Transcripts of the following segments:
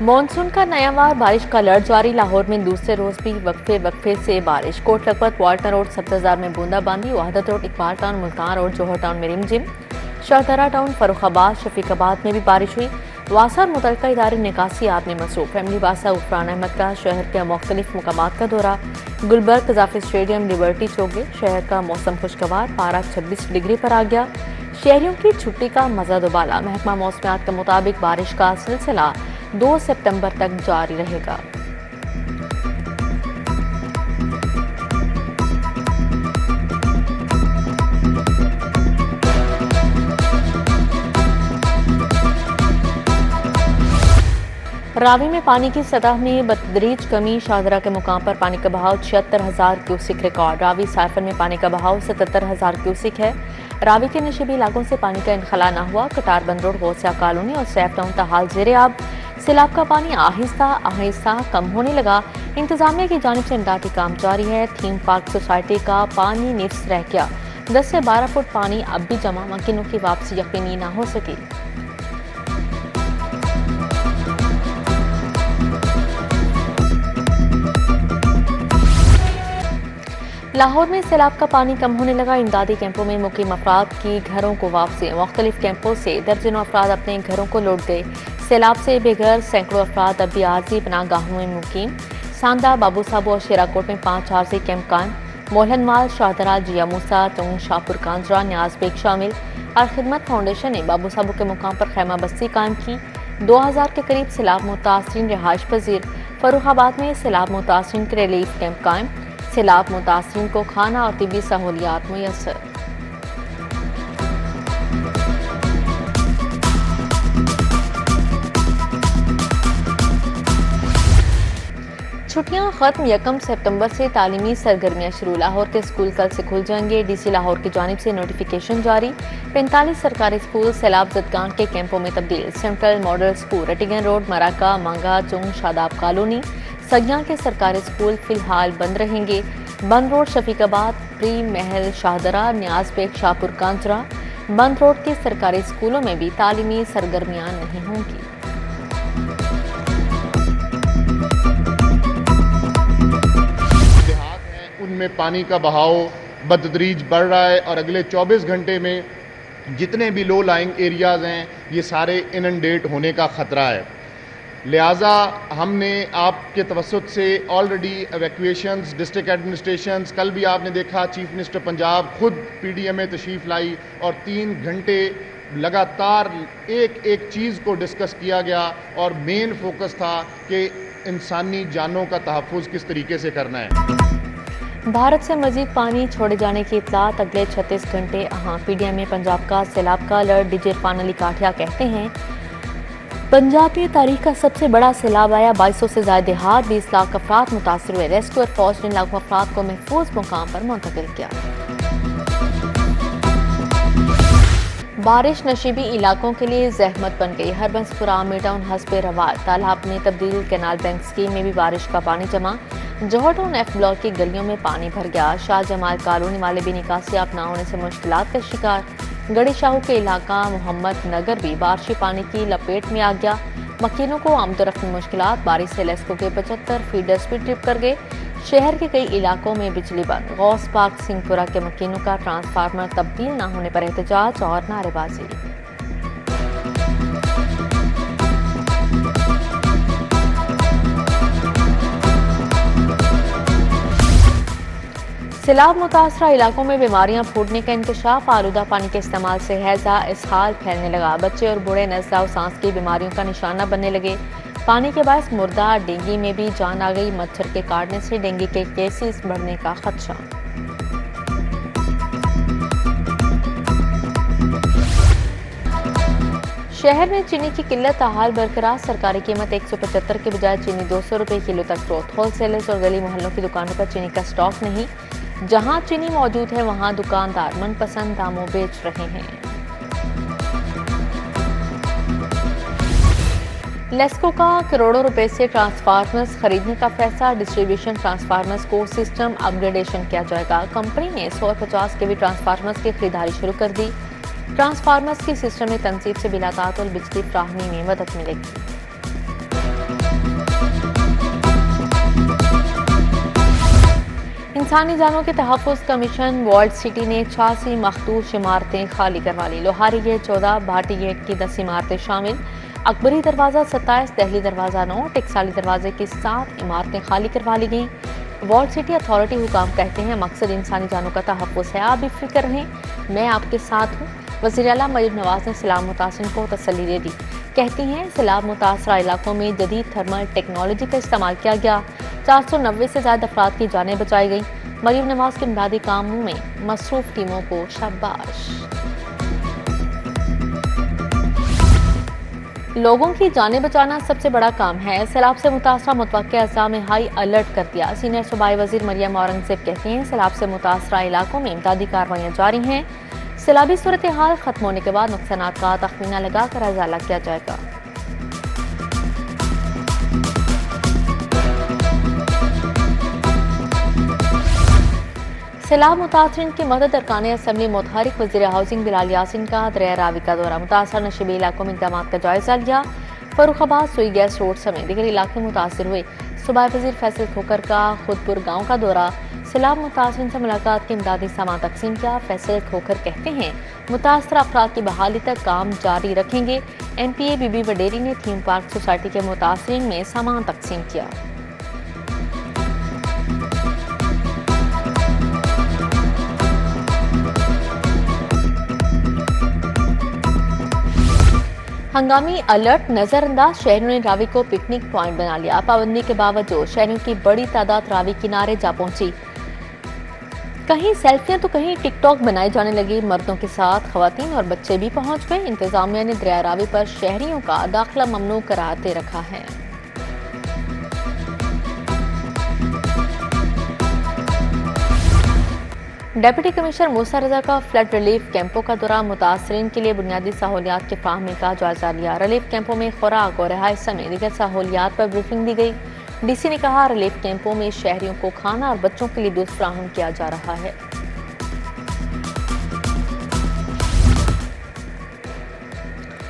Monsoon का नया वार बारिश का अलर्ट जारी। लाहौर में दूसरे रोज भी वक्फे से बारिश। कोट लखपत, वाल्टन रोड, सब्ज़ार में बूंदाबांदी। Wahdat road, Iqbal town, Multan road, Johar town में रिमझिम। शाहदरा टाउन, फरुखाबाद, शफीकाबाद में भी बारिश हुई। वासा और मुतल्लिका इदारे निकासी आप में मसरूफ। फैमिली वासा उफरान अहमद का शहर के मुख्तलिफ मकामात का दौरा। गुलबर्ग, कजाफी स्टेडियम, लिबर्टी चौक गए। शहर का मौसम खुशगवार, पारा 26 डिग्री पर आ गया। शहरियों की छुट्टी का मजा दोबाला। महकमा मौसमियात के मुताबिक बारिश का सिलसिला 2 सितंबर तक जारी रहेगा। रावी में पानी की सतह में बतदरीज कमी। शाहदरा के मुकाम पर पानी का बहाव 76,000 क्यूसिक रिकॉर्ड। रावी साइफर में पानी का बहाव 77,000 क्यूसिक है। रावी के नशीबी इलाकों से पानी का इनखला न हुआ। कटार बंद रोड, गौसिया कॉलोनी और सैफ टाउन तहाल जेरे आब। सैलाब का पानी आहिस्ता आहिस्ता कम होने लगा। इंतजामिया की जानिब से इमदादी काम जारी है। थीम पार्क सोसाइटी का पानी निफ्स रह गया। 10 से 12 फुट पानी अब भी जमा। मकीनों की वापसी यकीनी न हो सकी। लाहौर में सैलाब का पानी कम होने लगा। इमदादी कैंपों में मुकीम अफराद की घरों को वापसी। मुख्तलिफ कैंपों से दर्जनों अफराद अपने घरों को लौट गए। सैलाब से बेघर सैकड़ों अफराद अब भी आरजी पनाहगाहों में मुकीम। सांदा, बाबू साहब और शेराकोट में 5 आरजी कैंप कायम। मोहनमाल, शाहदरा, जिया मूसा, चौंग, शाहपुर कांजरा, न्याज बेग शामिल। और खिदमत फाउंडेशन ने बाबू साहब के मुकाम पर खैमा बस्ती कायम की। 2000 के करीब सैलाब मुतासरीन रिहाइश पजीर। फर्रुखाबाद में सैलाब मुतासरीन के रिलीफ कैंप कायम। सैलाब मुतासरीन को खाना और तिबी सहूलियात मुयस्सर। छुट्टियां खत्म। 1 सितंबर से तालीमी सरगर्मियां शुरू। लाहौर के स्कूल कल से खुल जाएंगे। डीसी लाहौर की जानिब से नोटिफिकेशन जारी। 45 सरकारी स्कूल सैलाब जदगान के कैंपों में तब्दील। सेंट्रल मॉडल स्कूल, रटिगन रोड, मराका, मांगा, चुंग, शादाब कॉलोनी। सगियां के सरकारी स्कूल फिलहाल बंद रहेंगे। बंद रोड, शफीकाबाद, प्री महल, शाहदरा, न्याज बेग, शाहपुर कांजरा। बंद रोड के सरकारी स्कूलों में भी तालीमी सरगर्मियां नहीं होंगी। उनमें पानी का बहाव बतदरीज बढ़ रहा है और अगले 24 घंटे में जितने भी लो लाइंग एरियाज़ हैं ये सारे इनंडेट होने का ख़तरा है। लिहाजा हमने आपके तवस्सुत से ऑलरेडी एवैक्यूएशंस, डिस्ट्रिक्ट एडमिनिस्ट्रेशंस, कल भी आपने देखा चीफ मिनिस्टर पंजाब खुद पीडीएम में तशरीफ़ लाई और 3 घंटे लगातार एक एक चीज़ को डिस्कस किया गया और मेन फोकस था कि इंसानी जानों का तहफ़्फ़ुज़ किस तरीके से करना है। भारत से मजीद पानी छोड़े जाने की इतलात अगले 36 घंटे। पीडीएम में पंजाब का सैलाब का अलर्ट। डीजे इरफान अली काठिया कहते हैं पंजाब में तारीख का सबसे बड़ा सैलाब आया। 2200 से ज्यादा देहात, 20 लाख अफराद मुतासर हुए। रेस्क्यू फोर्स ने लाखों अफराद को महफूज मुकाम पर मुंतकिल किया। बारिश नशीबी इलाकों के लिए जहमत बन गई। हरबंसपुरा, आमिर टाउन, हस्बे रवाल, तालाब में तब्दील। कैनाल बैंक स्कीम में भी बारिश का पानी जमा। जौहर टाउन एफ ब्लॉक की गलियों में पानी भर गया। शाह जमाल कॉलोनी वाले भी निकासियाब न होने से मुश्किलात का शिकार। गड़ी शाहू के इलाका मोहम्मद नगर भी बारिशी पानी की लपेट में आ गया। मकीनों को आमदोरफ्त में मुश्किलात। बारिश से लेस्को के 75 फीडर्स भी ट्रिप कर गए। शहर के कई इलाकों में बिजली बंद। गौस पार्क, सिंहपुरा के मकीनों का ट्रांसफार्मर तब्दील न होने पर एहतजाज और नारेबाजी। सैलाब मुतासरा इलाकों में बीमारियां फूटने का इंकशाफ। आलूदा पानी के इस्तेमाल से हैजा, इसहाल फैलने लगा। बच्चे और बूढ़े नज़ला और सांस की बीमारियों का निशाना बनने लगे। पानी के बायस मुर्दा डेंगू में भी जान आ गई। मच्छर के काटने से डेंगू के केसेस बढ़ने का खदशा। शहर में चीनी की किल्लत हाल बरकरार। सरकारी कीमत 175 के बजाय चीनी 200 रुपए किलो तक ग्रोथ। होलसेलर्स और गली मोहल्लों की दुकानों पर चीनी का स्टॉक नहीं। जहां चीनी मौजूद है वहां दुकानदार मनपसंद दामों बेच रहे हैं। लेस्को का करोड़ों रुपए से ट्रांसफार्मर्स खरीदने का फैसला। डिस्ट्रीब्यूशन ट्रांसफार्मर्स को सिस्टम अपग्रेडेशन किया जाएगा। कंपनी ने 150 केवी ट्रांसफार्मर्स की खरीदारी शुरू कर दी। ट्रांसफार्मर्स की सिस्टम में तनसीब से बिला तातुल बिजली फ्राहमी में मदद मिलेगी। इंसानी जानों के तहफ़्फ़ुज़ कमीशन वॉल्ड सिटी ने 86 मखदूश इमारतें खाली करवा ली। लोहारी गेट 14, भाटी गेट की 10 इमारतें शामिल, अकबरी दरवाज़ा 27, दहली दरवाज़ा 9, टेक्साली दरवाजे की 7 इमारतें खाली करवा ली गईं। वॉल्ड सिटी अथॉरिटी हुकाम कहते हैं मकसद इंसानी जानों का तहफ़्फ़ुज़ है। आप बेफिक्र रहें, मैं आपके साथ हूँ। वज़ीर आला मरीम नवाज ने सैलाब मुतासिरीन को तसल्ली दे दी। कहती हैं सैलाब मुतासरा इलाकों में जदीद थर्मल टेक्नोलॉजी का इस्तेमाल किया गया। 490 से ज़्यादा अफराद की जानें बचाई गई। मरीम नवाज के इमदादी कामों में मसरूफ टीमों को शाबाश। लोगों की जानें बचाना सबसे बड़ा काम है। सैलाब से मुतासरा मुतवक्किआ अज़ला में हाई अलर्ट कर दिया। सीनियर सूबाई वज़ीर मरियम औरंगज़ेब कहती हैं सैलाब से मुतासरा इलाकों में इमदादी कार्रवाइयाँ जारी हैं। सैलाबी सूरत हाल खत्म होने के बाद नुकसानात का तखमीना लगाकर अजाला किया जाएगा। सैलाब मुतासरीन की मदद अरकान असम्बली मुतहरिक वज़ीर हाउसिंग बिलाल यासीन का दरिया रावी का दौरा। मुतासरा नशीबी इलाकों में इक़दामात का जायजा लिया। फर्रुखाबाद सुई गैस रोड समेत दीगर इलाके मुतासर हुए। सूबाई वज़ीर फैसल खोकर का खुदपुर गाँव का दौरा। सैलाब मुतासरीन से मुलाकात के इमदादी सामान तकसीम किया। फैसल खोकर कहते हैं मुतासर अफराद की बहाली तक काम जारी रखेंगे। MPA बीबी वडेरी ने थीम पार्क सोसाइटी के मुतासरीन में सामान तकसीम किया। हंगामी अलर्ट नजरअंदाज, शहरों ने रावी को पिकनिक पॉइंट बना लिया। पाबंदी के बावजूद शहरों की बड़ी तादाद रावी किनारे जा पहुंची। कहीं सेल्फियां तो कहीं टिकटॉक बनाए जाने लगी। मर्दों के साथ खवातीन और बच्चे भी पहुंच गए। इंतजामिया ने दरिया रावी पर शहरियों का दाखिला ममनू करार दे रखा है। डिप्टी कमिश्नर मूसा रजा का फ्लड रिलीफ कैंपों का दौरा। मुतासरीन के लिए बुनियादी सहूलियात के फाहमी का जायजा लिया। रिलीफ कैंपों में खुराक और रिहाइश समेत दीगर सहूलियात पर ब्रीफिंग दी गई। DC ने कहा रिलीफ कैंपों में शहरियों को खाना और बच्चों के लिए दूध फराहम किया जा रहा है।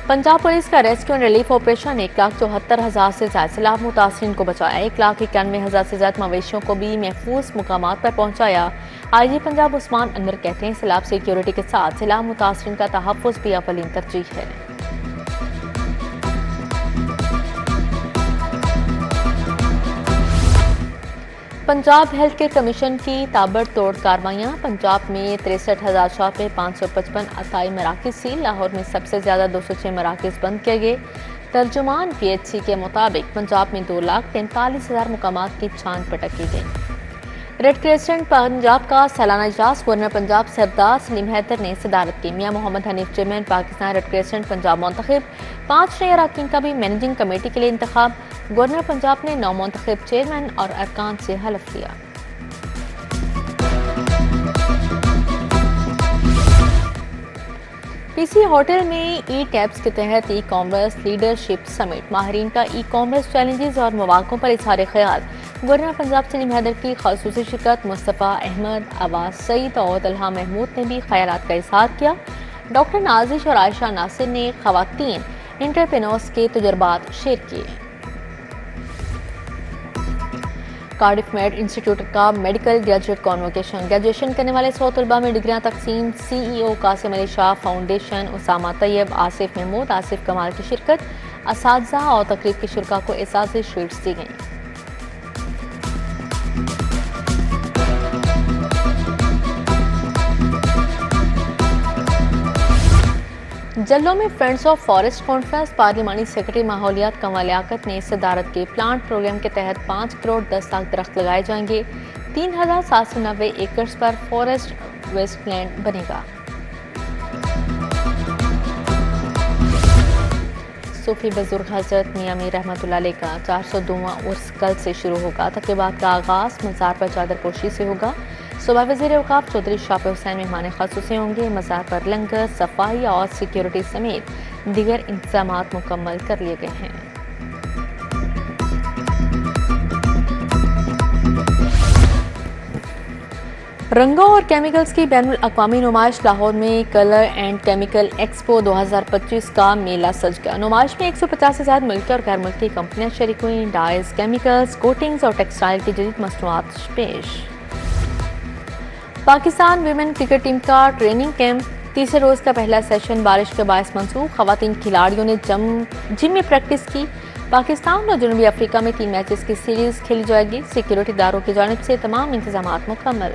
पंजाब पुलिस का रेस्क्यू एंड रिलीफ ऑपरेशन 1,74,000 से ज्यादा सैलाब मुतासरीन को बचाया। 1,91,000 से ज्यादा मवेशियों को भी महफूज मुकामात पर पहुंचाया। IG पंजाब उस्मान अनवर कहते हैं सैलाब सिक्योरिटी के साथ सैलाब मुतासरीन का तहफ़्फ़ुज़ भी अव्वलीन तरजीह है। पंजाब हेल्थ केयर कमीशन की ताबड़तोड़ कार्रवाइयाँ। पंजाब में 63,000 शॉप में 555 अताई मराकज़ सील। लाहौर में सबसे ज्यादा 206 मराकज़ बंद किए गए। तर्जुमान PHC के मुताबिक पंजाब में 2,43,000 मुकामात की छान पटक की गई। रेड क्रिसेंट पंजाब का सालाना इजलास गवर्नर पंजाब सरदार सलीम हैदर ने सदारत की। Mian Muhammad Hanif chairman Pakistan red crescent Punjab मुंतखब। 5 नए अरकान का भी मैनेजिंग कमेटी के लिए इंतखाब। गवर्नर पंजाब ने 9 मुंतखब चेयरमैन और अरकान से हल्फ लिया। PC होटल में ई-टैब्स के तहत ई-कॉमर्स लीडरशिप समिट। माहिरीन का ई-कॉमर्स चैलेंजेस और मौक़ों पर इज़हार ख्याल। गवर्नर पंजाब सलीम हैदर की ख़ुसूसी शिरकत। मुस्तफ़ा अहमद, अब्बास सईद और तलहा महमूद ने भी ख्यालात का इज़हार किया। डॉक्टर नाजिश और आयशा नासिर ने ख़वातीन एंटरप्रेन्योर्स के तजुर्बात शेयर किए। कार्डिफ मेड इंस्टीट्यूट का मेडिकल ग्रेजुएट कॉन्वोकेशन। ग्रेजुएशन करने वाले 100 तलबा में डिग्रियां तकसीम। CEO कासिम अली शाह फाउंडेशन, उसामा तैयब, आसिफ महमूद, आसिफ कमाल की शिरकत। असातिज़ा और तकरीब के शुरा को एजाज़ी शीट्स दी गई। जल्लो में फ्रेंड्स ऑफ फॉरेस्ट कॉन्फ्रेंस। पार्लिमानी सेक्रेटरी माहौलियात कमल लियाकत ने सदारत के प्लांट प्रोग्राम के तहत 5 करोड़ 10 लाख दरख्त लगाए जाएंगे। 3,790 एकड़ पर फॉरेस्ट वेस्टलैंड बनेगा। सूफी बुजुर्ग हजरत मियां मीर रहमतुल्लाह अलैह का 402वां उर्स कल से शुरू होगा। तक़रीबात का आगाज़ मज़ार पर चादर पोशी से होगा। सूबा वज़ीर औक़ाफ़ चौधरी शाफ़ी हुसैन मेहमान ख़ुसूसी होंगे। मज़ार पर लंगर, सफाई और सिक्योरिटी समेत दीगर इंतज़ामात मुकम्मल कर लिए गए हैं। रंगों और केमिकल्स की बैनुल अक़वामी नुमाइश। लाहौर में कलर एंड केमिकल एक्सपो 2025 का मेला सज गया। नुमाइश में 150 से ज़्यादा मुल्की और गैर मुल्की कंपनियां शरीक हुई। डाइज, केमिकल्स, कोटिंग्स और टेक्सटाइल की जदीद मसनूआत पेश। पाकिस्तान विमेन क्रिकेट टीम का ट्रेनिंग कैंप तीसरे रोज का पहला सेशन बारिश के बायस मंसूख। खवातीन खिलाड़ियों ने जिम में प्रैक्टिस की। पाकिस्तान और जनूबी अफ्रीका में 3 मैचेस की सीरीज खेली जाएगी। सिक्योरिटी इदारों की जानिब से तमाम इंतजाम मुकम्मल।